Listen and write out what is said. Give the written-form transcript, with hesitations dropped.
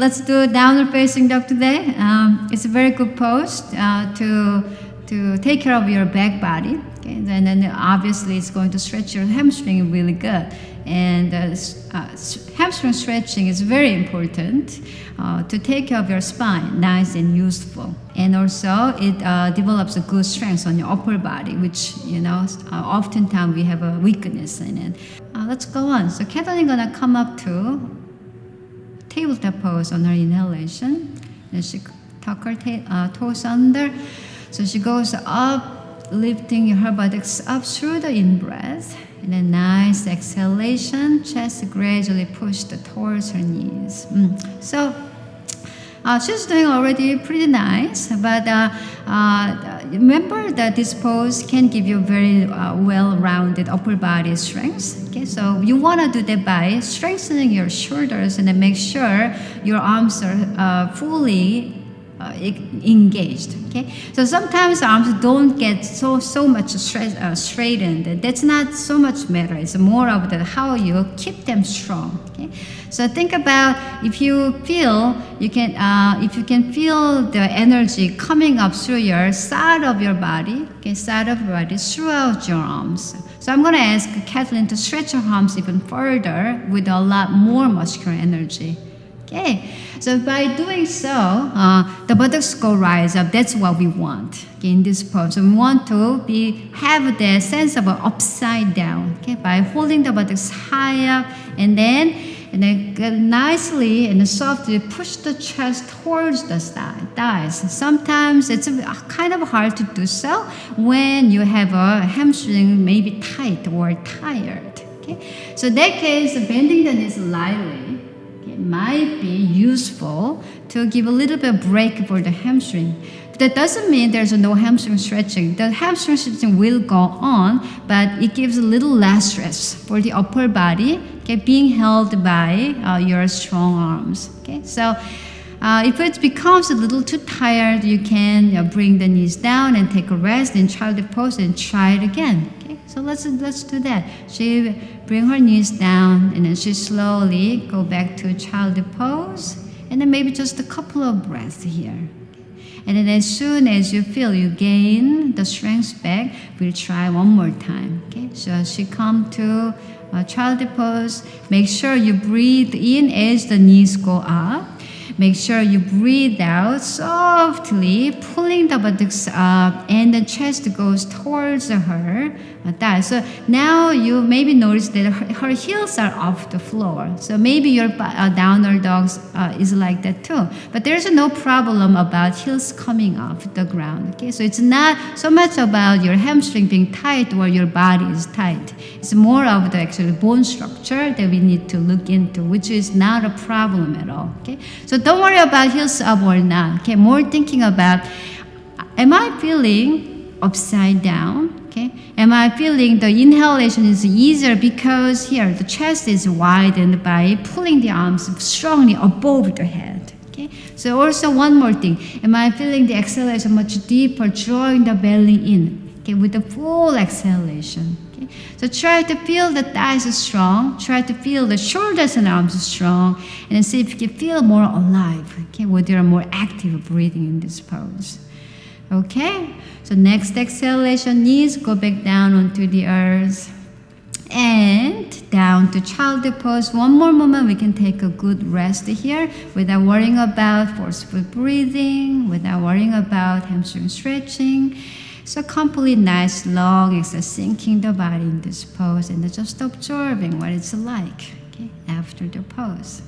let's do downward facing dog today. It's a very good pose to take care of your back body. Okay, and then obviously it's going to stretch your hamstring really good. And hamstring stretching is very important to take care of your spine, nice and useful. And also it develops a good strength on your upper body, which oftentimes we have a weakness in it. Let's go on. So Kathleen gonna come up to tabletop pose on her inhalation. And she tuck her toes under. So she goes up, lifting her buttocks up through the in-breath. And a nice exhalation, chest gradually pushed towards her knees. So she's doing already pretty nice, but remember that this pose can give you very well-rounded upper body strength. Okay, so you want to do that by strengthening your shoulders and then make sure your arms are fully engaged. Okay, so sometimes arms don't get so much straightened. That's not so much matter. It's more of how you keep them strong. Okay, so think about if you can feel the energy coming up through your side of your body. Okay, side of your body throughout your arms. So I'm going to ask Kathleen to stretch her arms even further with a lot more muscular energy. Okay, so by doing so, the buttocks go rise up. That's what we want, okay, in this pose. So we want to have the sense of an upside down. Okay, by holding the buttocks high up, and then nicely and softly push the chest towards the thighs. Sometimes it's kind of hard to do so when you have a hamstring maybe tight or tired. Okay, so in that case, bending the knees lightly might be useful to give a little bit of break for the hamstring. That doesn't mean there's no hamstring stretching. The hamstring stretching will go on, but it gives a little less stress for the upper body, okay, being held by your strong arms. Okay, so if it becomes a little too tired, you can bring the knees down and take a rest in child's pose and try it again. Okay, so let's do that. She bring her knees down, and then she slowly go back to child's pose, and then maybe just a couple of breaths here. And then as soon as you feel you gain the strength back, we'll try one more time. Okay, so she come to child's pose. Make sure you breathe in as the knees go up. Make sure you breathe out softly, pulling the buttocks up, and the chest goes towards her thighs. So now you maybe notice that her heels are off the floor. So maybe your downward dog is like that too. But there's no problem about heels coming off the ground. Okay, so it's not so much about your hamstring being tight or your body is tight. It's more of the actual bone structure that we need to look into, which is not a problem at all. Okay, so don't worry about heels up or not. Okay, more thinking about, am I feeling upside down? Okay, am I feeling the inhalation is easier because here the chest is widened by pulling the arms strongly above the head. Okay, so also one more thing, am I feeling the exhalation much deeper, drawing the belly in? Okay, with the full exhalation. Okay, so try to feel the thighs strong, try to feel the shoulders and arms strong, and then see if you can feel more alive. Okay, with your more active breathing in this pose. Okay, so next exhalation, knees go back down onto the earth and down to child pose. One more moment, we can take a good rest here without worrying about forceful breathing, without worrying about hamstring stretching. So complete nice long exhale, sinking the body in this pose and just observing what it's like, okay, after the pose.